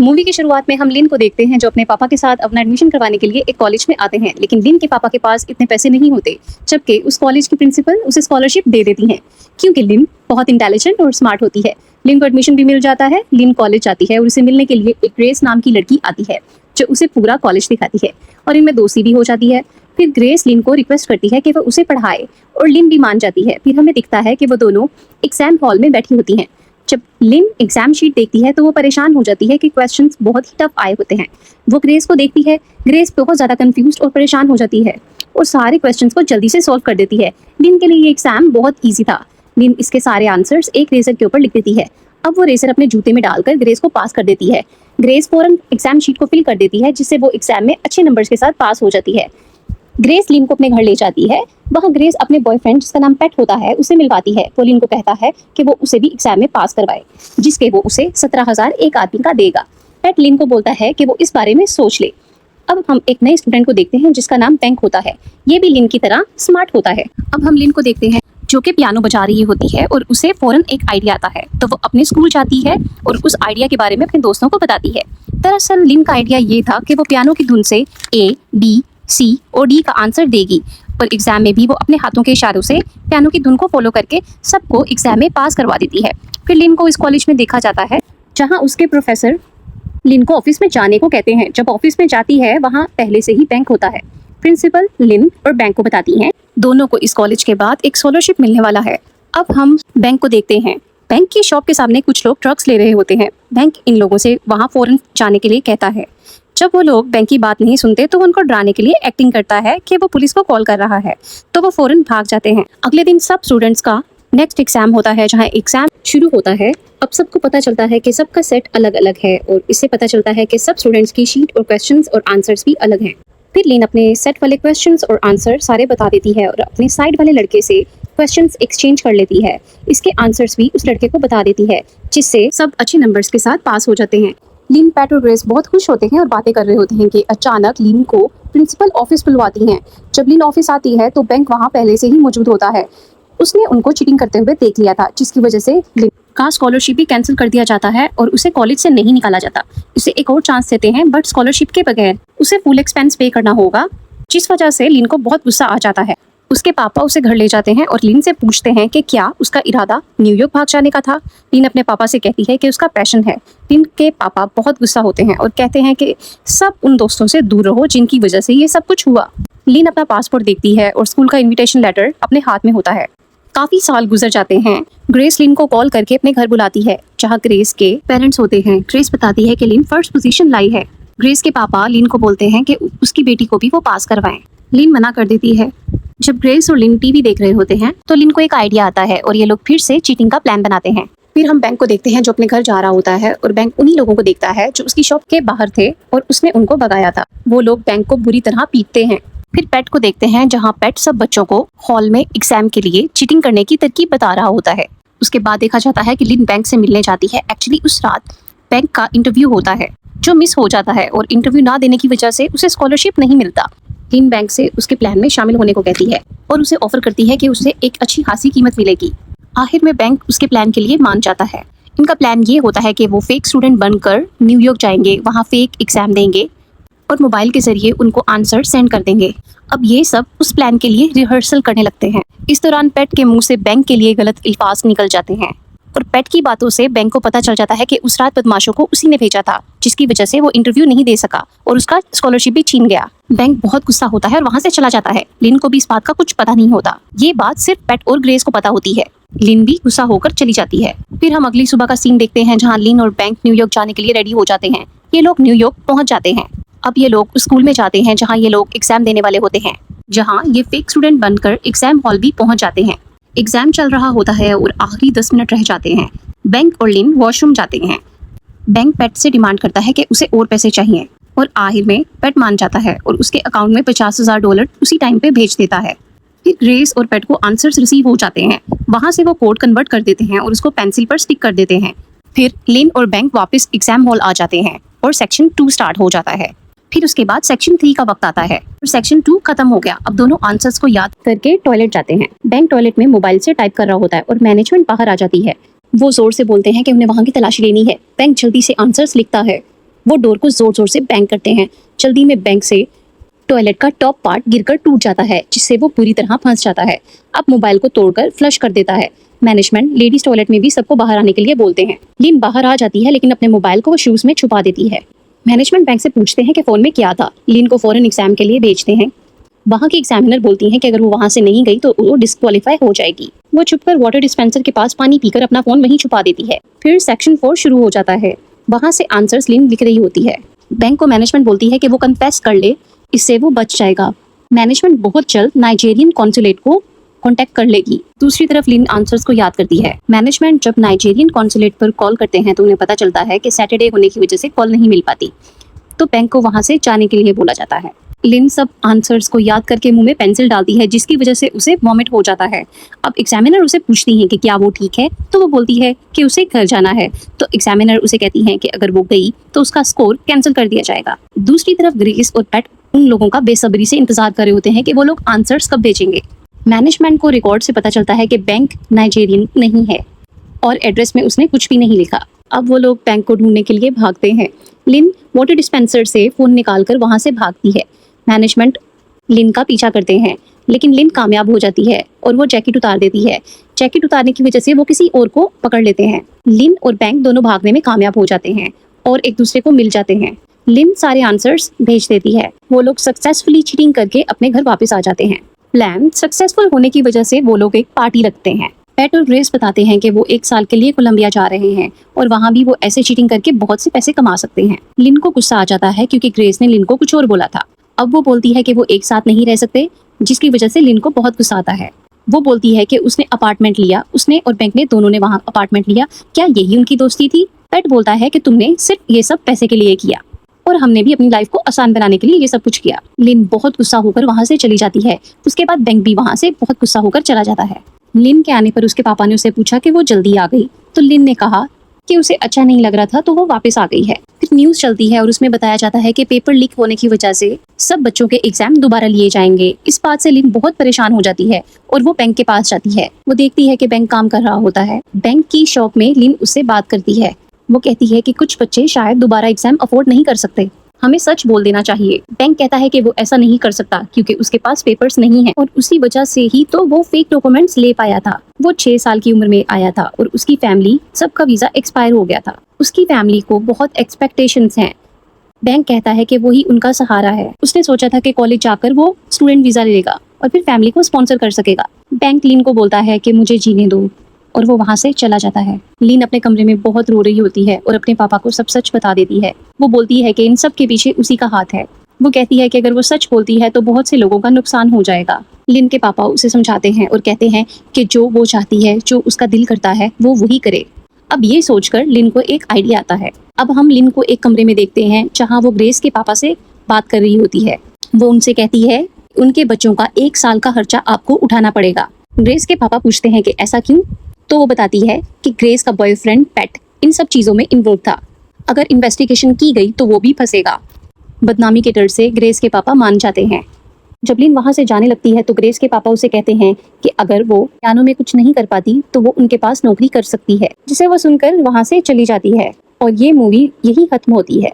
Movie की शुरुआत में हम लिन को देखते हैं जो अपने पापा के साथ अपना एडमिशन करवाने के लिए एक कॉलेज में आते हैं, लेकिन लिन के पापा के पास इतने पैसे नहीं होते, जबकि उस कॉलेज की प्रिंसिपल उसे स्कॉलरशिप दे देती हैं क्योंकि लिन बहुत इंटेलिजेंट और स्मार्ट होती है। लिन को एडमिशन भी मिल जाता है। लिन कॉलेज जाती है और उसे मिलने के लिए एक ग्रेस नाम की लड़की आती है जो उसे पूरा कॉलेज दिखाती है और इनमें दोस्ती भी हो जाती है। फिर ग्रेस लिन को रिक्वेस्ट करती है कि वो उसे पढ़ाए और लिन भी मान जाती है। फिर हमें दिखता है कि वो दोनों एग्जाम हॉल में बैठी होती हैं। जब लिन एग्जाम शीट देखती है तो वो परेशान हो जाती है कि क्वेश्चंस बहुत ही टफ आए होते हैं। वो ग्रेस को देखती है। ग्रेस बहुत ज़्यादा कंफ्यूज्ड और परेशान हो जाती है और सारे क्वेश्चंस को जल्दी से सॉल्व कर देती है। लिन के लिए ये एग्जाम बहुत ईजी था। लिन इसके सारे आंसर्स एक रेजर के ऊपर लिख देती है। अब वो रेजर अपने जूते में डालकर ग्रेस को पास कर देती है। ग्रेस फौरन एग्जाम शीट को फिल कर देती है जिससे वो एग्जाम में अच्छे नंबर्स के साथ पास हो जाती है। ग्रेस लिन को अपने घर ले जाती है। वहाँ ग्रेस अपने बॉयफ्रेंड जिसका नाम पेट होता है उसे मिलवाती है। वो लिन को कहता है कि वो उसे भी एग्जाम में पास करवाए, जिसके वो उसे 17,000 एक आदमी का देगा। पेट लिन को बोलता है कि वो इस बारे में सोच ले। अब हम एक नए स्टूडेंट को देखते हैं जिसका नाम बैंक होता है। ये भी लिन की तरह स्मार्ट होता है। अब हम लिन को देखते हैं जो कि पियानो बजा रही होती है और उसे फौरन एक आइडिया आता है, तो वो अपने स्कूल जाती है और उस आइडिया के बारे में अपने दोस्तों को बताती है। दरअसल लिन का आइडिया ये था कि वो पियानो की धुन से ए, बी, सी और डी का आंसर देगी और एग्जाम में भी वो अपने हाथों के इशारों से पियानो की धुन को फॉलो करके सबको एग्जाम में पास करवा देती है। फिर लिन को इस कॉलेज में देखा जाता है जहाँ उसके प्रोफेसर लिन को ऑफिस में जाने को कहते हैं। जब ऑफिस में जाती है वहाँ पहले से ही बैंक होता है। प्रिंसिपल लिन और बैंक को बताती हैं दोनों को इस कॉलेज के बाद एक स्कॉलरशिप मिलने वाला है। अब हम बैंक को देखते हैं। बैंक की शॉप के सामने कुछ लोग ड्रग्स ले रहे होते हैं। बैंक इन लोगों से वहाँ फौरन जाने के लिए कहता है। जब वो लोग बैंक की बात नहीं सुनते तो उनको डराने के लिए एक्टिंग करता है कि वो पुलिस को कॉल कर रहा है, तो वो फौरन भाग जाते हैं। अगले दिन सब स्टूडेंट्स का नेक्स्ट एग्जाम होता है जहाँ एग्जाम शुरू होता है। अब सबको पता चलता है कि सबका सेट अलग अलग है और इससे पता चलता है कि सब स्टूडेंट्स की शीट और क्वेश्चंस और आंसर्स भी अलग हैं। फिर लिन अपने सेट वाले क्वेश्चंस और आंसर सारे बता देती है और अपने साइड वाले लड़के से क्वेश्चंस एक्सचेंज कर लेती है। इसके आंसर्स भी उस लड़के को बता देती है, जिससे सब अच्छे नंबर्स के साथ पास हो जाते हैं। लिन, पैट और ग्रेस बहुत खुश होते हैं और बातें कर रहे होते हैं कि अचानक लिन को प्रिंसिपल ऑफिस बुलवाती हैं। जब लिन ऑफिस आती है तो बैंक वहाँ पहले से ही मौजूद होता है। उसने उनको चीटिंग करते हुए देख लिया था, जिसकी वजह से लिन का स्कॉलरशिप भी कैंसिल कर दिया जाता है और उसे कॉलेज से नहीं निकाला जाता। उसे एक और चांस देते हैं, बट स्कॉलरशिप के बगैर उसे फुल एक्सपेंस पे करना होगा, जिस वजह से लिन को बहुत गुस्सा आ जाता है। उसके पापा उसे घर ले जाते हैं और लिन से पूछते हैं कि क्या उसका इरादा न्यूयॉर्क भाग जाने का था। लिन अपने पापा से कहती है कि उसका पैशन है। लिन के पापा बहुत गुस्सा होते हैं और कहते हैं कि सब उन दोस्तों से दूर रहो जिनकी वजह से ये सब कुछ हुआ। लिन अपना पासपोर्ट देखती है और स्कूल का इन्विटेशन लेटर अपने हाथ में होता है। काफी साल गुजर जाते हैं। ग्रेस लिन को कॉल करके अपने घर बुलाती है जहाँ ग्रेस के पेरेंट्स होते हैं। ग्रेस बताती है कि लिन फर्स्ट पोजीशन लाई है। ग्रेस के पापा लिन को बोलते हैं कि उसकी बेटी को भी वो पास करवाएं। लिन मना कर देती है। जब ग्रेस और लिन टीवी देख रहे होते हैं तो लिन को एक आइडिया आता है और ये लोग फिर से चीटिंग का प्लान बनाते हैं। फिर हम बैंक को देखते हैं जो अपने घर जा रहा होता है और बैंक उन्हीं लोगों को देखता है जो उसकी शॉप के बाहर थे और उसने उनको भगाया था। वो लोग बैंक को बुरी तरह पीटते हैं। फिर पेट को देखते हैं जहाँ पेट सब बच्चों को हॉल में एग्जाम के लिए चीटिंग करने की तरकीब बता रहा होता है। उसके बाद देखा जाता है कि लिन बैंक से मिलने जाती है। एक्चुअली उस रात बैंक का इंटरव्यू होता है जो मिस हो जाता है और इंटरव्यू ना देने की वजह से उसे स्कॉलरशिप नहीं मिलता। लिन बैंक से उसके प्लान में शामिल होने को कहती है और उसे ऑफर करती है कि उसे एक अच्छी खासी कीमत मिलेगी। आखिर में बैंक उसके प्लान के लिए मान जाता है। इनका प्लान ये होता है कि वो फेक स्टूडेंट बनकर न्यूयॉर्क जाएंगे, वहाँ फेक एग्जाम देंगे और मोबाइल के जरिए उनको आंसर सेंड कर देंगे। अब ये सब उस प्लान के लिए रिहर्सल करने लगते हैं। इस दौरान पेट के मुंह से बैंक के लिए गलत अल्फाज निकल जाते हैं और पेट की बातों से बैंक को पता चल जाता है कि उस रात बदमाशों को उसी ने भेजा था, जिसकी वजह से वो इंटरव्यू नहीं दे सका और उसका स्कॉलरशिप भी छीन गया। बैंक बहुत गुस्सा होता है और वहाँ से चला जाता है। लिन को भी इस बात का कुछ पता नहीं होता। ये बात सिर्फ पेट और ग्रेस को पता होती है। लिन भी गुस्सा होकर चली जाती है। फिर हम अगली सुबह का सीन देखते हैं जहाँ लिन और बैंक न्यूयॉर्क जाने के लिए रेडी हो जाते हैं। ये लोग न्यूयॉर्क पहुंच जाते हैं। अब ये लोग स्कूल में जाते हैं जहाँ ये लोग एग्जाम देने वाले होते हैं, जहाँ ये फेक स्टूडेंट बनकर एग्जाम हॉल भी पहुंच जाते हैं। एग्जाम चल रहा होता है और आखिरी 10 मिनट रह जाते हैं। बैंक और लिन वॉशरूम जाते हैं। बैंक पेट से डिमांड करता है कि उसे और पैसे चाहिए और आखिर में पेट मान जाता है और उसके अकाउंट में $50,000 उसी टाइम पे भेज देता है। फिर ग्रेस और पेट को आंसर्स रिसीव हो जाते हैं। वहाँ से वो कोड कन्वर्ट कर देते हैं और उसको पेंसिल पर स्टिक कर देते हैं। फिर लिन और बैंक वापस एग्जाम हॉल आ जाते हैं और सेक्शन 2 स्टार्ट हो जाता है। फिर उसके बाद सेक्शन 3 का वक्त आता है और सेक्शन 2 खत्म हो गया। अब दोनों आंसर्स को याद करके टॉयलेट जाते हैं। बैंक टॉयलेट में मोबाइल से टाइप कर रहा होता है और मैनेजमेंट बाहर आ जाती है। वो जोर से बोलते हैं कि उन्हें वहाँ की तलाशी लेनी है। बैंक जल्दी से आंसर्स लिखता है वो डोर को जोर जोर से बैंग करते हैं। जल्दी में बैंक से टॉयलेट का टॉप पार्ट गिरकर टूट जाता है, जिससे वो पूरी तरह फंस जाता है। अब मोबाइल को तोड़कर फ्लश कर देता है। मैनेजमेंट लेडीज टॉयलेट में भी सबको बाहर आने के लिए बोलते हैं। लिन बाहर आ जाती है, लेकिन अपने मोबाइल को वो शूज में छुपा देती है। मैनेजमेंट बैंक से पूछते हैं कि फोन में क्या था। लिन को फॉरेन एग्जाम के लिए भेजते हैं। वहाँ की एग्जामिनर बोलती हैं कि अगर वो वहाँ से नहीं गई तो वो डिस्क्वालीफाई हो जाएगी। वो छुपकर वाटर डिस्पेंसर के पास पानी पीकर अपना फोन वहीं छुपा देती है। फिर सेक्शन 4 शुरू हो जाता है। वहाँ से आंसर्स लिन लिख रही होती है। बैंक को मैनेजमेंट बोलती है कि वो कन्फेस कर ले, इससे वो बच जाएगा। मैनेजमेंट बहुत जल्द नाइजीरियन कॉन्सुलेट को कांटेक्ट कर लेगी। दूसरी तरफ लिन आंसर्स को याद करती है। मैनेजमेंट जब नाइजीरियन कॉन्सुलेट पर कॉल करते हैं तो उन्हें पता चलता है कि सैटरडे होने की वजह से कॉल नहीं मिल पाती, तो बैंक को वहां से जाने के लिए बोला जाता है। लिन सब आंसर्स को याद करके मुंह में पेंसिल डालती है, जिसकी वजह से उसे वॉमिट हो जाता है। अब एग्जामिनर उसे पूछती हैं कि क्या वो ठीक है, तो वो बोलती है कि उसे घर जाना है। तो एग्जामिनर उसे कहती हैं कि अगर वो गई तो उसका स्कोर कैंसिल कर दिया जाएगा। दूसरी तरफ ग्रेस और पैट उन लोगों का बेसब्री से इंतजार कर रहे होते हैं कि वो लोग आंसर्स कब भेजेंगे। मैनेजमेंट को रिकॉर्ड से पता चलता है कि बैंक नाइजीरियन नहीं है और एड्रेस में उसने कुछ भी नहीं लिखा। अब वो लोग बैंक को ढूंढने के लिए भागते हैं। लिन वाटर डिस्पेंसर से फोन निकालकर वहां से भागती है। मैनेजमेंट लिन का पीछा करते हैं, लेकिन लिन कामयाब हो जाती है और वो जैकेट उतार देती है। जैकेट उतारने की वजह से वो किसी और को पकड़ लेते हैं। लिन और बैंक दोनों भागने में कामयाब हो जाते हैं और एक दूसरे को मिल जाते हैं। लिन सारे आंसर्स भेज देती है। वो लोग सक्सेसफुली चीटिंग करके अपने घर वापस आ जाते हैं। प्लान सक्सेसफुल होने की वजह से वो लोग एक पार्टी रखते हैं। पैट और ग्रेस बताते हैं कि वो 1 साल के लिए कोलंबिया जा रहे हैं और वहाँ भी वो ऐसे चीटिंग करके बहुत से पैसे कमा सकते हैं। लिन को गुस्सा आ जाता है क्योंकि ग्रेस ने लिन को कुछ और बोला था। अब वो बोलती है कि वो एक साथ नहीं रह सकते, जिसकी वजह से लिन को बहुत गुस्सा आता है। वो बोलती है कि उसने अपार्टमेंट लिया, उसने और बैंक ने दोनों ने वहाँ अपार्टमेंट लिया, क्या यही उनकी दोस्ती थी? पैट बोलता है कि तुमने सिर्फ ये सब पैसे के लिए किया और हमने भी अपनी लाइफ को आसान बनाने के लिए ये सब कुछ किया। लिन बहुत गुस्सा होकर वहाँ से चली जाती है। उसके बाद बैंक भी वहाँ से बहुत गुस्सा होकर चला जाता है। लिन के आने पर उसके पापा ने उसे पूछा कि वो जल्दी आ गई, तो लिन ने कहा कि उसे अच्छा नहीं लग रहा था, तो वो वापस आ गई है। फिर न्यूज़ चलती है और उसमें बताया जाता है कि पेपर लीक होने की वजह से सब बच्चों के एग्जाम दोबारा लिए जाएंगे। इस बात से लिन बहुत परेशान हो जाती है और वो बैंक के पास जाती है। वो देखती है कि बैंक काम कर रहा होता है। बैंक की शॉप में लिन उससे बात करती है। वो कहती है कि कुछ बच्चे शायद दोबारा एग्जाम अफोर्ड नहीं कर सकते, हमें सच बोल देना चाहिए। बैंक कहता है कि वो ऐसा नहीं कर सकता क्योंकि उसके पास पेपर्स नहीं है और उसी वजह से ही तो वो फेक डॉक्यूमेंट्स ले पाया था। वो 6 साल की उम्र में आया था और उसकी फैमिली सबका वीजा एक्सपायर हो गया था। उसकी फैमिली को बहुत एक्सपेक्टेशंस हैं। बैंक कहता है कि वही उनका सहारा है। उसने सोचा था कि कॉलेज जाकर वो स्टूडेंट वीजा लेगा और फिर फैमिली को स्पॉन्सर कर सकेगा। बैंक लिन को बोलता है कि मुझे जीने दो और वो वहाँ से चला जाता है। लिन अपने कमरे में बहुत रो रही होती है और अपने पापा को सब सच बता देती है। वो बोलती है कि इन सब के पीछे उसी का हाथ है। वो कहती है कि अगर वो सच बोलती है तो बहुत से लोगों का नुकसान हो जाएगा। लिन के पापा उसे समझाते हैं और कहते हैं कि जो वो चाहती है, जो उसका दिल करता है, वो वही करे। अब ये सोचकर लिन को एक आइडिया आता है। अब हम लिन को एक कमरे में देखते हैं जहाँ वो ग्रेस के पापा से बात कर रही होती है। वो उनसे कहती है उनके बच्चों का 1 साल का खर्चा आपको उठाना पड़ेगा। ग्रेस के पापा पूछते हैं कि ऐसा क्यों? तो वो बताती है कि ग्रेस का बॉयफ्रेंड पैट इन सब चीज़ों में इन्वॉल्व था। अगर इन्वेस्टिगेशन की गई तो वो भी फंसेगा। बदनामी के डर से ग्रेस के पापा मान जाते हैं। जब लिन वहाँ से जाने लगती है तो ग्रेस के पापा उसे कहते हैं कि अगर वो पियानो में कुछ नहीं कर पाती तो वो उनके पास नौकरी कर सकती है, जिसे वो सुनकर वहाँ से चली जाती है। और ये मूवी यही खत्म होती है।